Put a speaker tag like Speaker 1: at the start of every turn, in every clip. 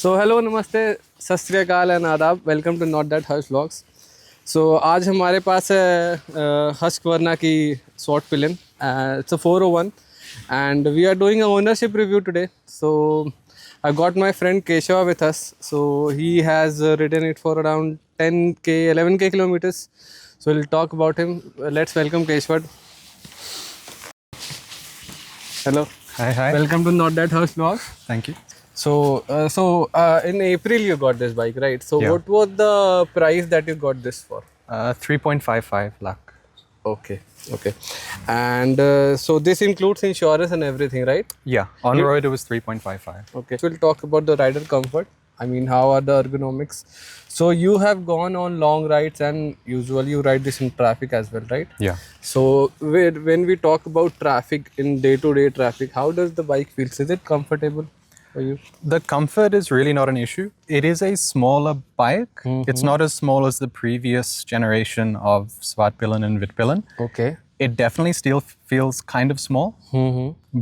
Speaker 1: So hello नमस्ते सत Shri Akal and आदाब welcome to not that house vlogs. So आज हमारे पास है हस्कवर्ना की Svartpilen. It's a 401 and we are doing a ownership review today. So I got my friend Keshava with us. So he has ridden it for around 10k 11k kilometers. So we'll talk about him. Let's welcome Keshava. Hello.
Speaker 2: Hi.
Speaker 1: Welcome to Not That House Vlogs.
Speaker 2: Thank you.
Speaker 1: So in April you got this bike, right? So
Speaker 2: Yeah.
Speaker 1: what was the price that you got this for?
Speaker 2: 3.55 lakh.
Speaker 1: Okay. And so this includes insurance and everything, right?
Speaker 2: Yeah, on road it was 3.55.
Speaker 1: Okay. So we'll talk about the rider comfort. I mean, how are the ergonomics? So you have gone on long rides and usually you ride this in traffic as well, right?
Speaker 2: Yeah.
Speaker 1: So when we talk about traffic in day-to-day traffic, how does the bike feel? Is it comfortable for you?
Speaker 2: The comfort is really not an issue. It is a smaller bike. It's not as small as the previous generation of Swartpilen and Vitpilen.
Speaker 1: Okay.
Speaker 2: It definitely still feels kind of small,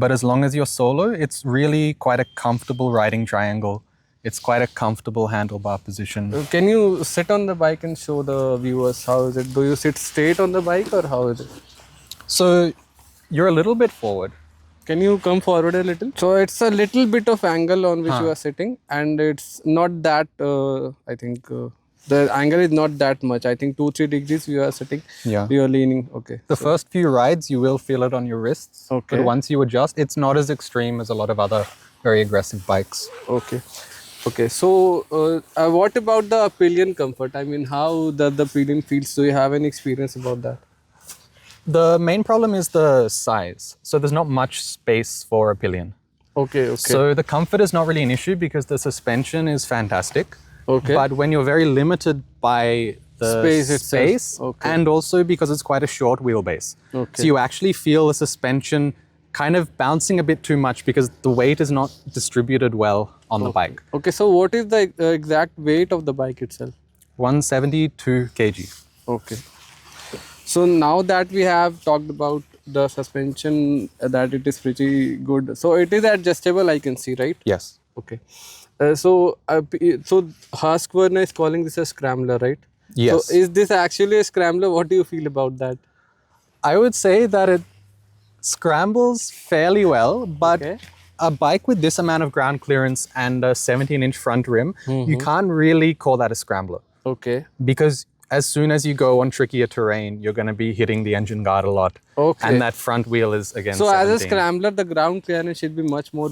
Speaker 2: but as long as you're solo, it's really quite a comfortable riding triangle. It's quite a comfortable handlebar position.
Speaker 1: Can you sit on the bike and show the viewers how is it? Do you sit straight on the bike or how is it?
Speaker 2: So you're a little bit forward.
Speaker 1: Can you come forward a little? So it's a little bit of angle on which you are sitting and it's not that, I think the angle is not that much. I think 2-3 degrees you are sitting,
Speaker 2: Yeah.
Speaker 1: you are leaning. Okay.
Speaker 2: The first few rides, you will feel it on your wrists.
Speaker 1: Okay.
Speaker 2: But once you adjust, it's not as extreme as a lot of other very aggressive bikes.
Speaker 1: Okay. So what about the Pillion Comfort? I mean, how does the Pillion feels? Do you have any experience about that?
Speaker 2: The main problem is the size. So there's not much space for a pillion.
Speaker 1: Okay.
Speaker 2: So the comfort is not really an issue because the suspension is fantastic.
Speaker 1: Okay.
Speaker 2: But when you're very limited by the
Speaker 1: Space itself.
Speaker 2: space
Speaker 1: Okay.
Speaker 2: and also because it's quite a short wheelbase.
Speaker 1: Okay.
Speaker 2: So you actually feel the suspension kind of bouncing a bit too much because the weight is not distributed well on the bike.
Speaker 1: Okay, so what is the exact weight of the bike itself?
Speaker 2: 172 kg.
Speaker 1: Okay. So now that we have talked about the suspension, that it is pretty good. So it is adjustable, I can see, right?
Speaker 2: Yes.
Speaker 1: Okay. So Husqvarna is calling this a scrambler, right?
Speaker 2: Yes.
Speaker 1: So is this actually a scrambler? What do you feel about that?
Speaker 2: I would say that it scrambles fairly well, but
Speaker 1: Okay.
Speaker 2: a bike with this amount of ground clearance and a 17-inch front rim, you can't really call that a scrambler.
Speaker 1: Okay.
Speaker 2: Because as soon as you go on trickier terrain, you're going to be hitting the engine guard a lot.
Speaker 1: Okay.
Speaker 2: And that front wheel is, again,
Speaker 1: So
Speaker 2: 17.
Speaker 1: as a scrambler, the ground clearance should be much more,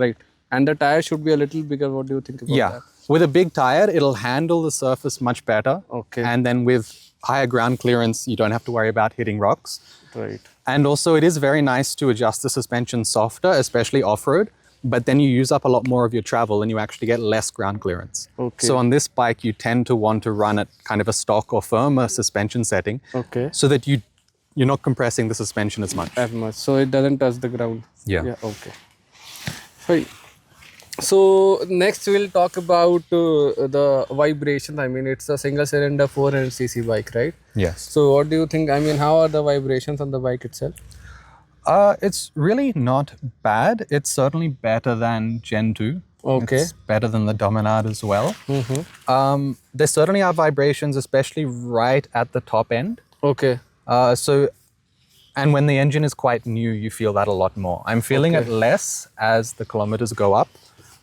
Speaker 1: right? And the tire should be a little bigger. What do you think about that?
Speaker 2: With a big tire, it'll handle the surface much better.
Speaker 1: Okay.
Speaker 2: And then with higher ground clearance, you don't have to worry about hitting rocks.
Speaker 1: Right.
Speaker 2: And also, it is very nice to adjust the suspension softer, especially off-road. But then you use up a lot more of your travel and you actually get less ground clearance.
Speaker 1: Okay.
Speaker 2: So on this bike, you tend to want to run at kind of a stock or firmer suspension setting.
Speaker 1: Okay.
Speaker 2: So that you're not compressing the suspension as much.
Speaker 1: As much. So it doesn't touch the ground.
Speaker 2: Yeah.
Speaker 1: Okay. Right. So next we'll talk about the vibration. I mean, it's a single cylinder 400cc bike, right?
Speaker 2: Yes.
Speaker 1: So what do you think? I mean, how are the vibrations on the bike itself?
Speaker 2: It's really not bad. It's certainly better than Gen 2.
Speaker 1: Okay.
Speaker 2: It's better than the Dominard as well. There certainly are vibrations, especially right at the top end.
Speaker 1: Okay.
Speaker 2: And when the engine is quite new, you feel that a lot more. I'm feeling it less as the kilometers go up,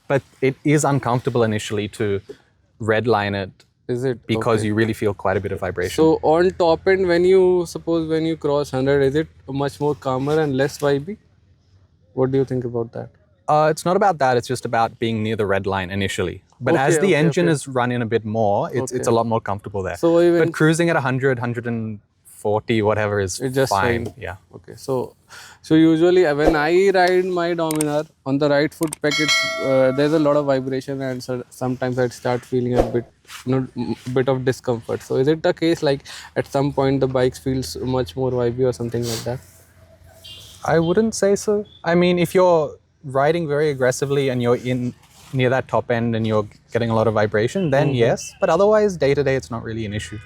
Speaker 2: but it is uncomfortable initially to redline it.
Speaker 1: Is it?
Speaker 2: Because you really feel quite a bit of vibration.
Speaker 1: So on top end, when you cross 100, is it much more calmer and less vibey? What do you think about that?
Speaker 2: It's not about that. It's just about being near the red line initially. But as the engine is running a bit more, it's a lot more comfortable there.
Speaker 1: So even
Speaker 2: But cruising at 100, 140, whatever is
Speaker 1: just
Speaker 2: fine. Yeah.
Speaker 1: Okay, so usually when I ride my Dominar on the right foot peg, there's a lot of vibration and so sometimes I start feeling a bit of discomfort. So is it the case like at some point the bike feels much more vibey or something like that?
Speaker 2: I wouldn't say so. I mean, if you're riding very aggressively and you're near that top end and you're getting a lot of vibration, then yes. But otherwise, day to day, it's not really an issue.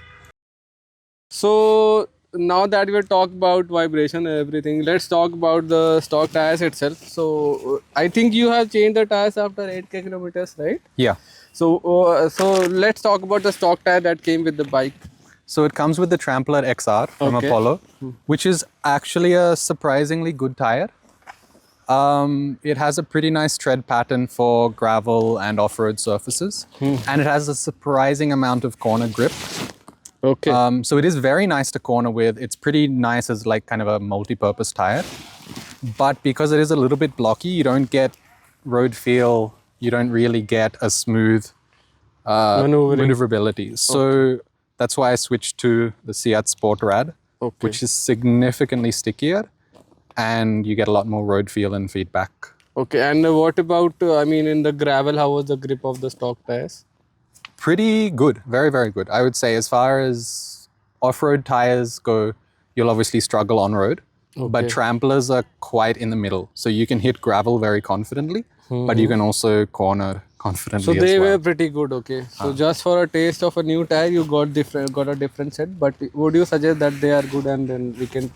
Speaker 1: So now that we talk about vibration and everything, let's talk about the stock tires itself. So I think you have changed the tires after 8k kilometers, right?
Speaker 2: Yeah.
Speaker 1: So let's talk about the stock tire that came with the bike.
Speaker 2: So it comes with the Trampler XR from
Speaker 1: Okay.
Speaker 2: Apollo, which is actually a surprisingly good tire. It has a pretty nice tread pattern for gravel and off-road surfaces, and it has a surprising amount of corner grip.
Speaker 1: Okay.
Speaker 2: So it is very nice to corner with. It's pretty nice as like kind of a multi-purpose tire. But because it is a little bit blocky, you don't get road feel. You don't really get a smooth maneuverability. So that's why I switched to the Seat Sportrad, which is significantly stickier, and you get a lot more road feel and feedback.
Speaker 1: Okay, and what about, I mean, in the gravel, how was the grip of the stock tires?
Speaker 2: Pretty good, very, very good. I would say as far as off-road tires go, you'll obviously struggle on-road, but Tramplers are quite in the middle. So you can hit gravel very confidently, but you can also corner confidently
Speaker 1: So
Speaker 2: as
Speaker 1: they
Speaker 2: well.
Speaker 1: were pretty good, okay. So just for a taste of a new tire, you got a different set, but would you suggest that they are good and then we can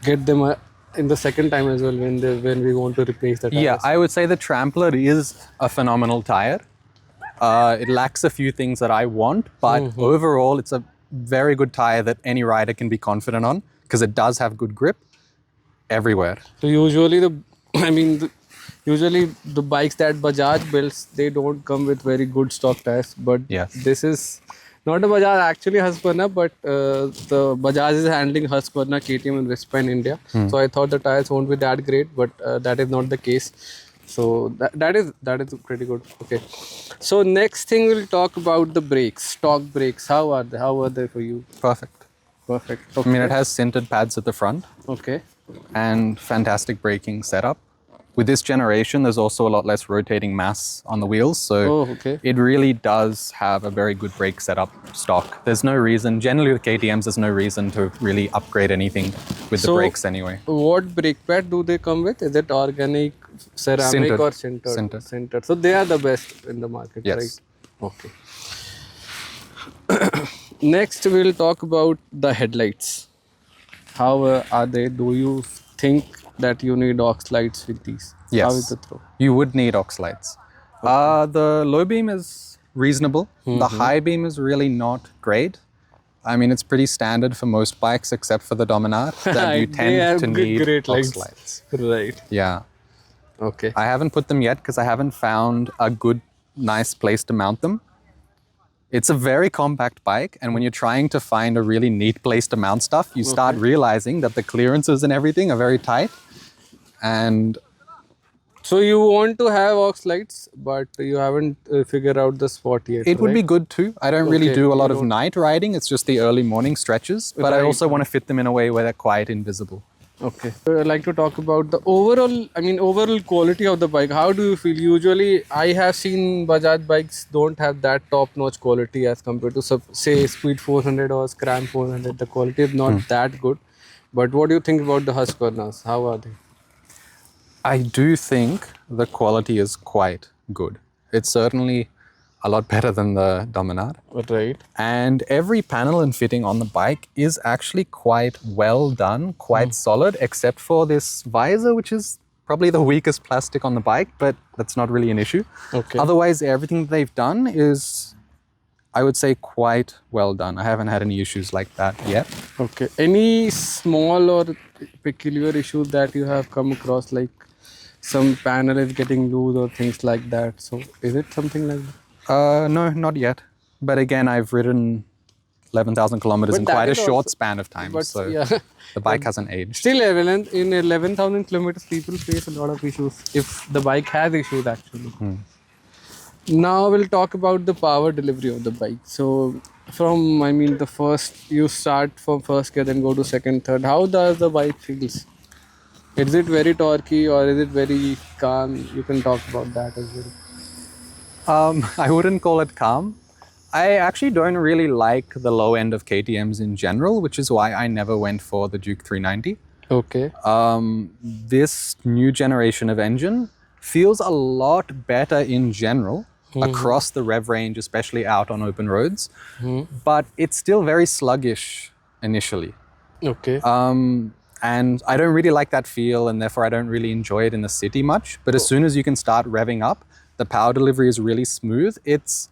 Speaker 1: get them in the second time as well when we want to replace the tires?
Speaker 2: Yeah, I would say the Trampler is a phenomenal tire. It lacks a few things that I want, but overall it's a very good tire that any rider can be confident on because it does have good grip everywhere.
Speaker 1: So usually usually the bikes that Bajaj builds, they don't come with very good stock tires, but this is not a Bajaj, actually Husqvarna, but the Bajaj is handling Husqvarna, KTM and Vespa in India. So I thought the tires won't be that great, but that is not the case. So that is pretty good. Okay. So next thing we'll talk about the brakes, stock brakes. How are they for you?
Speaker 2: Perfect.
Speaker 1: Perfect.
Speaker 2: I mean, it has sintered pads at the front.
Speaker 1: Okay.
Speaker 2: And fantastic braking setup. With this generation, there's also a lot less rotating mass on the wheels, so it really does have a very good brake setup stock. There's no reason, generally with KTMs, there's no reason to really upgrade anything with the brakes anyway.
Speaker 1: What brake pad do they come with? Is it organic, ceramic or sintered? Sintered. So they are the best in the market, right? Okay. Next, we'll talk about the headlights. How are they? Do you think that you need aux lights with these?
Speaker 2: Yes.
Speaker 1: How is the throw?
Speaker 2: You would need aux lights. The low beam is reasonable. The high beam is really not great. I mean, it's pretty standard for most bikes except for the Dominar that you tend to need aux lights.
Speaker 1: Right.
Speaker 2: Yeah.
Speaker 1: Okay.
Speaker 2: I haven't put them yet because I haven't found a good, nice place to mount them. It's a very compact bike, and when you're trying to find a really neat place to mount stuff, you start realizing that the clearances and everything are very tight. And
Speaker 1: so you want to have aux lights, but you haven't figured out the spot yet.
Speaker 2: It would be good too. I don't really do a lot of night riding. It's just the early morning stretches, but I also want to fit them in a way where they're quite invisible.
Speaker 1: Okay. I'd like to talk about the overall quality of the bike. How do you feel? Usually, I have seen Bajaj bikes don't have that top-notch quality as compared to, say, Speed 400 or Scram 400. The quality is not that good. But what do you think about the Husqvarnas? How are they?
Speaker 2: I do think the quality is quite good. It's certainly a lot better than the Dominar.
Speaker 1: Right.
Speaker 2: And every panel and fitting on the bike is actually quite well done, quite solid, except for this visor, which is probably the weakest plastic on the bike, but that's not really an issue.
Speaker 1: Okay.
Speaker 2: Otherwise, everything they've done is, I would say, quite well done. I haven't had any issues like that yet.
Speaker 1: Okay. Any small or peculiar issues that you have come across, like some panel is getting loose or things like that? So is it something like that?
Speaker 2: No, not yet. But again, I've ridden 11,000 kilometers in quite a short span of time, so the bike hasn't aged.
Speaker 1: Still, in 11,000 kilometers, people face a lot of issues if the bike has issues actually. Now we'll talk about the power delivery of the bike. So from, the first, you start from first gear, then go to second, third. How does the bike feels? Is it very torquey or is it very calm? You can talk about that as well.
Speaker 2: I wouldn't call it calm. I actually don't really like the low end of KTMs in general, which is why I never went for the Duke 390.
Speaker 1: Okay.
Speaker 2: This new generation of engine feels a lot better in general across the rev range, especially out on open roads. But it's still very sluggish initially.
Speaker 1: Okay.
Speaker 2: And I don't really like that feel, and therefore I don't really enjoy it in the city much. But as soon as you can start revving up, the power delivery is really smooth. It's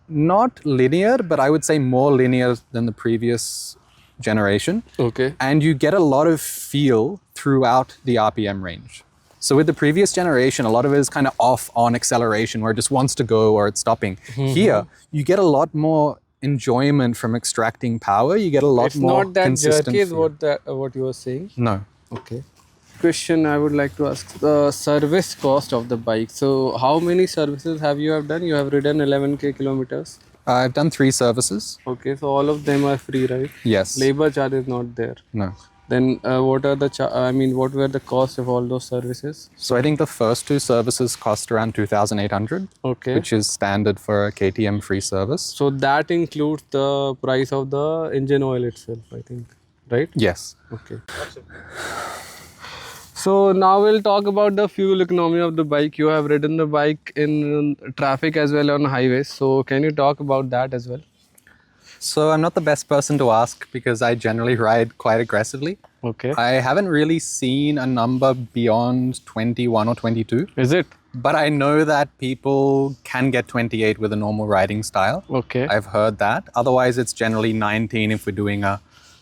Speaker 2: not linear, but I would say more linear than the previous generation.
Speaker 1: Okay.
Speaker 2: And you get a lot of feel throughout the RPM range. So with the previous generation, a lot of it is kind of off on acceleration where it just wants to go or it's stopping. Here, you get a lot more enjoyment from extracting power. You get a lot
Speaker 1: It's
Speaker 2: more
Speaker 1: not that
Speaker 2: consistent
Speaker 1: jerky is
Speaker 2: feel.
Speaker 1: what you were saying.
Speaker 2: No.
Speaker 1: Okay. Question I would like to ask, the service cost of the bike. So how many services have you done? You have ridden 11k kilometers.
Speaker 2: I've done 3 services.
Speaker 1: Okay, so all of them are free, right?
Speaker 2: Yes.
Speaker 1: Labor charge is not there.
Speaker 2: No.
Speaker 1: Then what are the what were the cost of all those services?
Speaker 2: So I think the first 2 services cost around 2,800,
Speaker 1: Okay.
Speaker 2: which is standard for a KTM free service.
Speaker 1: So that includes the price of the engine oil itself, I think, right?
Speaker 2: Yes.
Speaker 1: Okay. So now we'll talk about the fuel economy of the bike. You have ridden the bike in traffic as well on highways. So can you talk about that as well?
Speaker 2: So I'm not the best person to ask because I generally ride quite aggressively.
Speaker 1: Okay.
Speaker 2: I haven't really seen a number beyond 21 or 22.
Speaker 1: Is it?
Speaker 2: But I know that people can get 28 with a normal riding style.
Speaker 1: Okay.
Speaker 2: I've heard that. Otherwise, it's generally 19 if we're doing a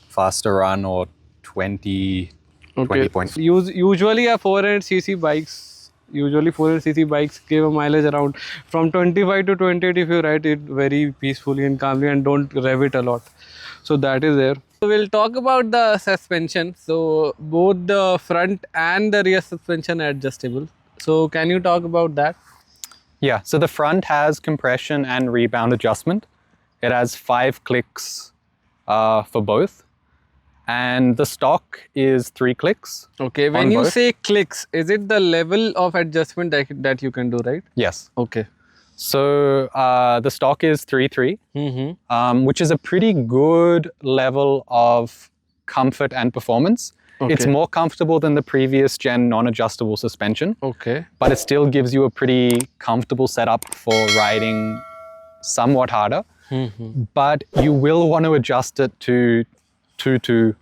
Speaker 2: faster run, or 20, 20 points.
Speaker 1: Usually a 400cc bikes, 400cc bikes give a mileage around from 25 to 28 if you ride it very peacefully and calmly and don't rev it a lot. So that is there. So we'll talk about the suspension. So both the front and the rear suspension are adjustable. So can you talk about that?
Speaker 2: Yeah, so the front has compression and rebound adjustment. It has 5 clicks for both. And the stock is 3 clicks.
Speaker 1: Okay, when you
Speaker 2: both.
Speaker 1: say clicks, is it the level of adjustment that you can do, right?
Speaker 2: Yes.
Speaker 1: Okay.
Speaker 2: So the stock is 3.3, which is a pretty good level of comfort and performance.
Speaker 1: Okay.
Speaker 2: It's more comfortable than the previous gen non-adjustable suspension,
Speaker 1: Okay.
Speaker 2: but it still gives you a pretty comfortable setup for riding somewhat harder. But you will want to adjust it to 2.2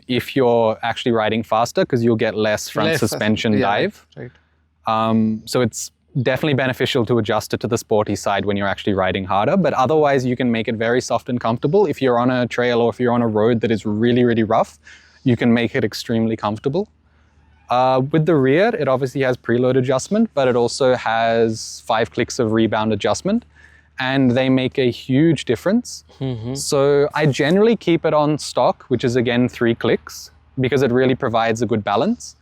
Speaker 2: if you're actually riding faster, because you'll get less front suspension dive.
Speaker 1: Right.
Speaker 2: So it's definitely beneficial to adjust it to the sporty side when you're actually riding harder, but otherwise you can make it very soft and comfortable. If you're on a trail or if you're on a road that is really, really rough, you can make it extremely comfortable. With the rear, it obviously has preload adjustment, but it also has 5 clicks of rebound adjustment, and they make a huge difference. So I generally keep it on stock, which is again 3 clicks, because it really provides a good balance.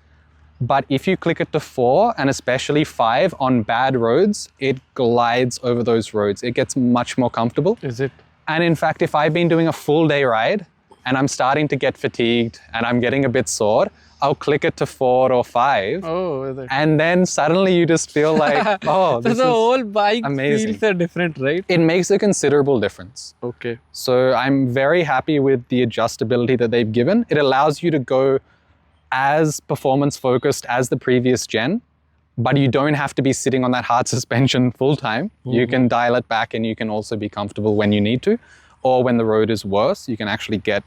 Speaker 2: But if you click it to 4, and especially 5 on bad roads, it glides over those roads. It gets much more comfortable.
Speaker 1: Is it?
Speaker 2: And in fact, if I've been doing a full day ride and I'm starting to get fatigued and I'm getting a bit sore, I'll click it to 4 or 5.
Speaker 1: Oh, is it?
Speaker 2: And then suddenly you just feel like, oh,
Speaker 1: So
Speaker 2: this
Speaker 1: the
Speaker 2: is
Speaker 1: whole bike
Speaker 2: amazing.
Speaker 1: feels are different, right?
Speaker 2: It makes a considerable difference.
Speaker 1: Okay.
Speaker 2: So I'm very happy with the adjustability that they've given. It allows you to go as performance focused as the previous gen, but you don't have to be sitting on that hard suspension full time. You can dial it back, and you can also be comfortable when you need to, or when the road is worse, you can actually get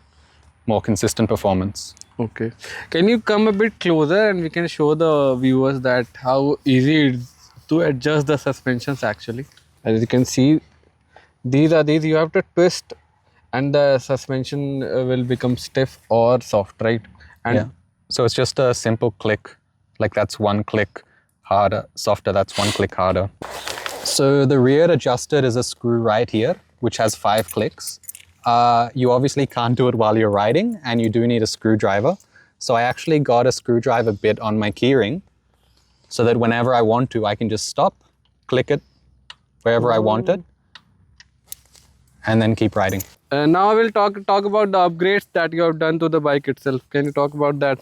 Speaker 2: more consistent performance.
Speaker 1: Okay. Can you come a bit closer and we can show the viewers that how easy it is to adjust the suspensions actually. As you can see, these you have to twist and the suspension will become stiff or soft, right? And
Speaker 2: Yeah. So it's just a simple click, like that's 1 click harder, softer, that's 1 click harder. So the rear adjusted is a screw right here, which has 5 clicks. You obviously can't do it while you're riding, and you do need a screwdriver. So I actually got a screwdriver bit on my keyring so that whenever I want to, I can just stop, click it wherever I want it, and then keep riding.
Speaker 1: now we'll talk about the upgrades that you have done to the bike itself. Can you talk about that?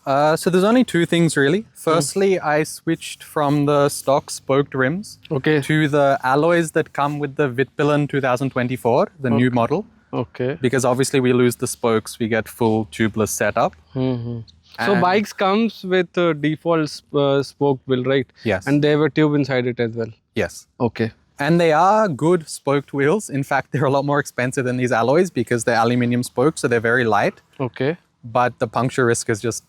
Speaker 2: So there's only 2 things really. Firstly, I switched from the stock spoked rims to the alloys that come with the Pillion 2024, the new model.
Speaker 1: Okay.
Speaker 2: Because obviously we lose the spokes, we get full tubeless setup.
Speaker 1: So bikes comes with default spoke wheel, right?
Speaker 2: Yes.
Speaker 1: And they have a tube inside it as well.
Speaker 2: Yes.
Speaker 1: Okay.
Speaker 2: And they are good spoked wheels. In fact, they're a lot more expensive than these alloys because they're aluminium spokes, so they're very light.
Speaker 1: Okay.
Speaker 2: But the puncture risk is just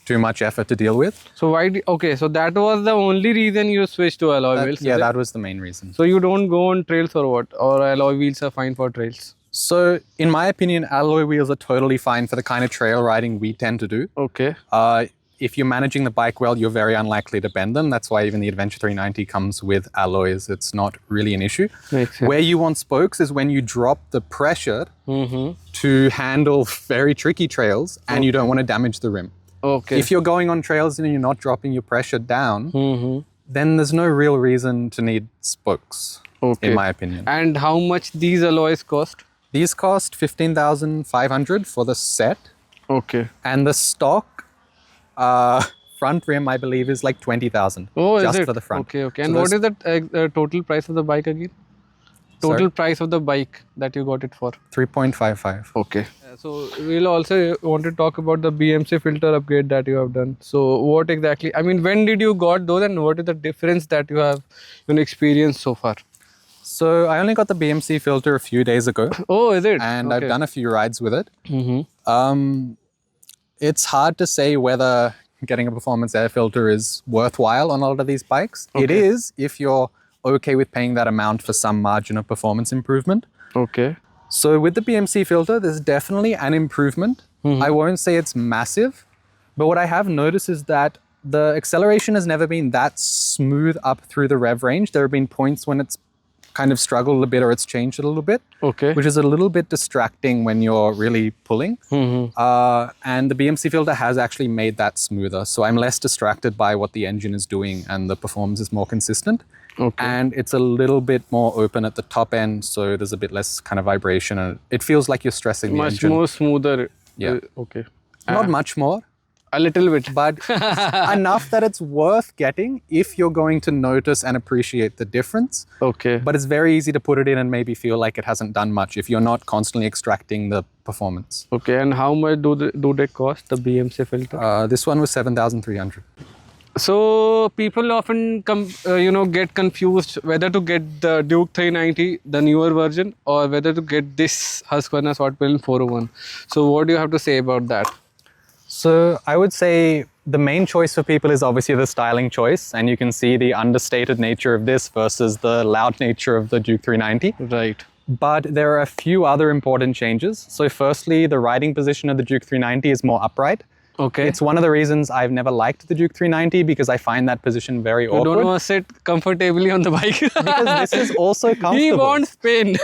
Speaker 2: too much effort to deal with.
Speaker 1: So okay, so that was the only reason you switched to alloy wheels?
Speaker 2: Yeah, that was the main reason.
Speaker 1: So you don't go on trails or what? Or alloy wheels are fine for trails?
Speaker 2: So in my opinion, alloy wheels are totally fine for the kind of trail riding we tend to do.
Speaker 1: Okay.
Speaker 2: If you're managing the bike well, you're very unlikely to bend them. That's why even the Adventure 390 comes with alloys. It's not really an issue.
Speaker 1: Makes sense.
Speaker 2: Where you want spokes is when you drop the pressure to handle very tricky trails and you don't want to damage the rim.
Speaker 1: Okay.
Speaker 2: If you're going on trails and you're not dropping your pressure down, then there's no real reason to need spokes, in my opinion.
Speaker 1: And how much these alloys cost?
Speaker 2: These cost 15,500 for the set.
Speaker 1: Okay.
Speaker 2: And the stock front rim, I believe, is like 20,000.
Speaker 1: Oh,
Speaker 2: just
Speaker 1: is it?
Speaker 2: for the front.
Speaker 1: Okay, okay.
Speaker 2: So
Speaker 1: And what is the total price of the bike again? Total
Speaker 2: Sorry?
Speaker 1: price of the bike that you got it for?
Speaker 2: 3.55.
Speaker 1: Okay. So we'll also want to talk about the BMC filter upgrade that you have done. So what exactly, I mean, when did you got those and what is the difference that you have experienced so far?
Speaker 2: So I only got the BMC filter a few days ago.
Speaker 1: Oh, is it?
Speaker 2: And I've done a few rides with it.
Speaker 1: Mm-hmm.
Speaker 2: It's hard to say whether getting a performance air filter is worthwhile on a lot of these bikes.
Speaker 1: Okay.
Speaker 2: It is if you're okay with paying that amount for some margin of performance improvement.
Speaker 1: Okay.
Speaker 2: So with the BMC filter, there's definitely an improvement. I won't say it's massive, but what I have noticed is that the acceleration has never been that smooth up through the rev range. There have been points when it's kind of struggled a bit or it's changed a little bit, which is a little bit distracting when you're really pulling. And the BMC filter has actually made that smoother. So I'm less distracted by what the engine is doing and the performance is more consistent. And it's a little bit more open at the top end, so there's a bit less kind of vibration and it feels like you're stressing the engine.
Speaker 1: Much more smoother.
Speaker 2: Yeah.
Speaker 1: Okay.
Speaker 2: Not much more.
Speaker 1: A little bit.
Speaker 2: But enough that it's worth getting if you're going to notice and appreciate the difference.
Speaker 1: Okay.
Speaker 2: But it's very easy to put it in and maybe feel like it hasn't done much if you're not constantly extracting the performance.
Speaker 1: Okay, and how much do they cost, the BMC filter?
Speaker 2: This one was 7,300.
Speaker 1: So people often get confused whether to get the Duke 390, the newer version, or whether to get this Husqvarna Svartpilen 401. So what do you have to say about that?
Speaker 2: So I would say the main choice for people is obviously the styling choice, and you can see the understated nature of this versus the loud nature of the Duke 390.
Speaker 1: Right.
Speaker 2: But there are a few other important changes. So firstly, the riding position of the Duke 390 is more upright.
Speaker 1: Okay.
Speaker 2: It's one of the reasons I've never liked the Duke 390 because I find that position very awkward.
Speaker 1: You don't want to sit comfortably on the bike.
Speaker 2: Because this is also comfortable.
Speaker 1: He wants pain.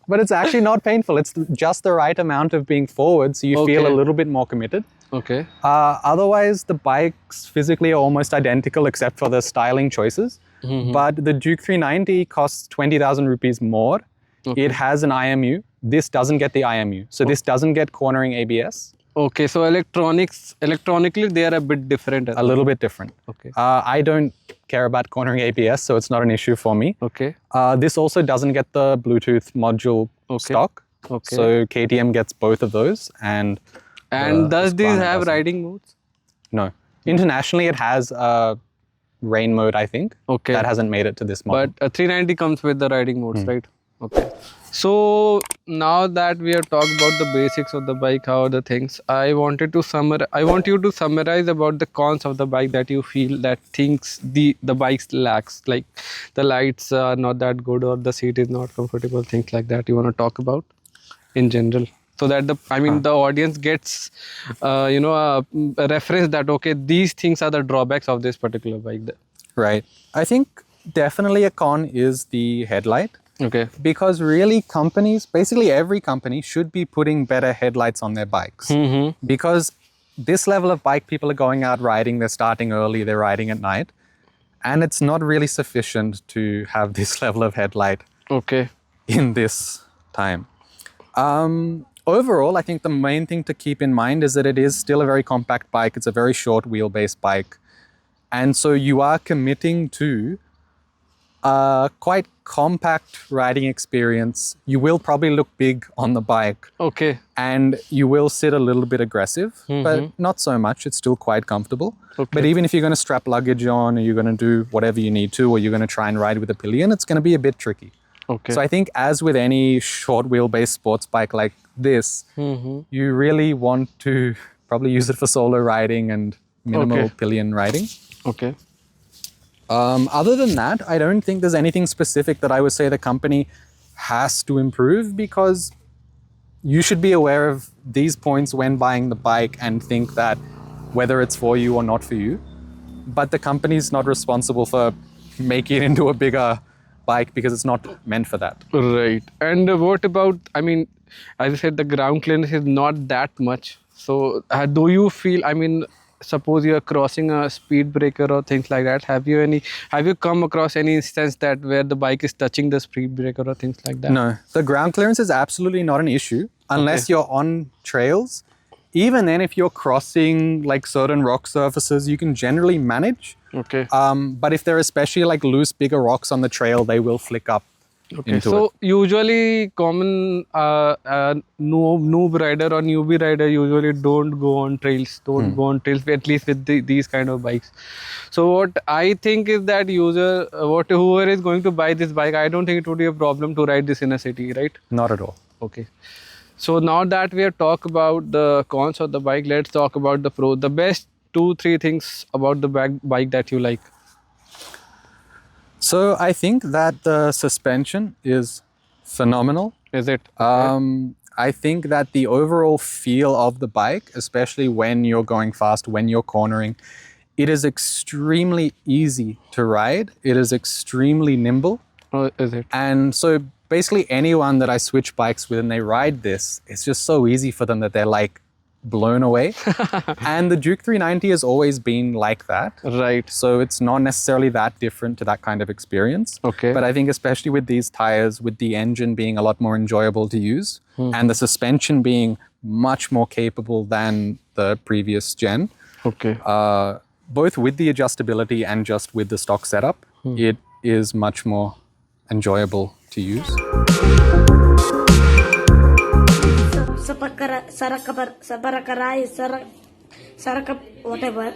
Speaker 2: But it's actually not painful. It's just the right amount of being forward, so you feel a little bit more committed.
Speaker 1: Okay.
Speaker 2: Otherwise, the bikes physically are almost identical except for the styling choices. But the Duke 390 costs 20,000 rupees more. It has an IMU. This doesn't get the IMU. So this doesn't get cornering ABS.
Speaker 1: Okay, so electronically they are a bit different.
Speaker 2: A little bit different.
Speaker 1: Okay.
Speaker 2: I don't care about cornering ABS, so it's not an issue for me.
Speaker 1: Okay.
Speaker 2: This also doesn't get the Bluetooth module stock.
Speaker 1: Okay.
Speaker 2: So KTM gets both of those. And
Speaker 1: does these have riding modes?
Speaker 2: No. Internationally, it has rain mode, I think.
Speaker 1: Okay.
Speaker 2: That hasn't made it to this model.
Speaker 1: But a 390 comes with the riding modes, right? Okay. So now that we have talked about the basics of the bike, how are the things, I want you to summarize about the cons of the bike that you feel that things the bike lacks, like the lights are not that good or the seat is not comfortable, things like that you want to talk about in general, so that the audience gets a reference that okay, these things are the drawbacks of this particular bike.
Speaker 2: Right. I think definitely a con is the headlight.
Speaker 1: Okay.
Speaker 2: Because really companies, basically every company should be putting better headlights on their bikes. Because this level of bike, people are going out riding, they're starting early, they're riding at night. And it's not really sufficient to have this level of headlight in this time. Overall, I think the main thing to keep in mind is that it is still a very compact bike. It's a very short wheelbase bike. And so you are committing to quite compact riding experience. You will probably look big on the bike.
Speaker 1: Okay.
Speaker 2: And you will sit a little bit aggressive, but not so much. It's still quite comfortable.
Speaker 1: Okay.
Speaker 2: But even if you're going to strap luggage on, or you're going to do whatever you need to, or you're going to try and ride with a pillion, it's going to be a bit tricky.
Speaker 1: Okay.
Speaker 2: So I think as with any short wheelbase sports bike like this, you really want to probably use it for solo riding and minimal pillion riding.
Speaker 1: Okay.
Speaker 2: Other than that, I don't think there's anything specific that I would say the company has to improve, because you should be aware of these points when buying the bike and think that whether it's for you or not for you. But the company's not responsible for making it into a bigger bike, because it's not meant for that.
Speaker 1: Right. And what about, I mean, as I said, the ground clearance is not that much. So do you feel, I mean, suppose you are crossing a speed breaker or things like that, have you come across any instance that where the bike is touching the speed breaker or things like that?
Speaker 2: No, the ground clearance is absolutely not an issue unless you're on trails. Even then, if you're crossing like certain rock surfaces, you can generally manage.
Speaker 1: Okay.
Speaker 2: But if they're especially like loose, bigger rocks on the trail, they will flick up.
Speaker 1: Okay. So usually common noob rider or newbie rider usually don't go on trails, at least with these kind of bikes. So what I think is that whoever is going to buy this bike, I don't think it would be a problem to ride this in a city, right?
Speaker 2: Not at all.
Speaker 1: Okay. So now that we have talked about the cons of the bike, let's talk about the pros. The best 2-3 things about the bike that you like.
Speaker 2: So I think that the suspension is phenomenal.
Speaker 1: Is it?
Speaker 2: I think that the overall feel of the bike, especially when you're going fast, when you're cornering, it is extremely easy to ride. It is extremely nimble.
Speaker 1: Oh, is it?
Speaker 2: And so basically anyone that I switch bikes with and they ride this, it's just so easy for them that they're like blown away. And the Duke 390 has always been like that.
Speaker 1: Right.
Speaker 2: So it's not necessarily that different to that kind of experience.
Speaker 1: Okay.
Speaker 2: But I think especially with these tires, with the engine being a lot more enjoyable to use, and the suspension being much more capable than the previous gen.
Speaker 1: Okay.
Speaker 2: Both with the adjustability and just with the stock setup, it is much more enjoyable to use.
Speaker 3: Whatever.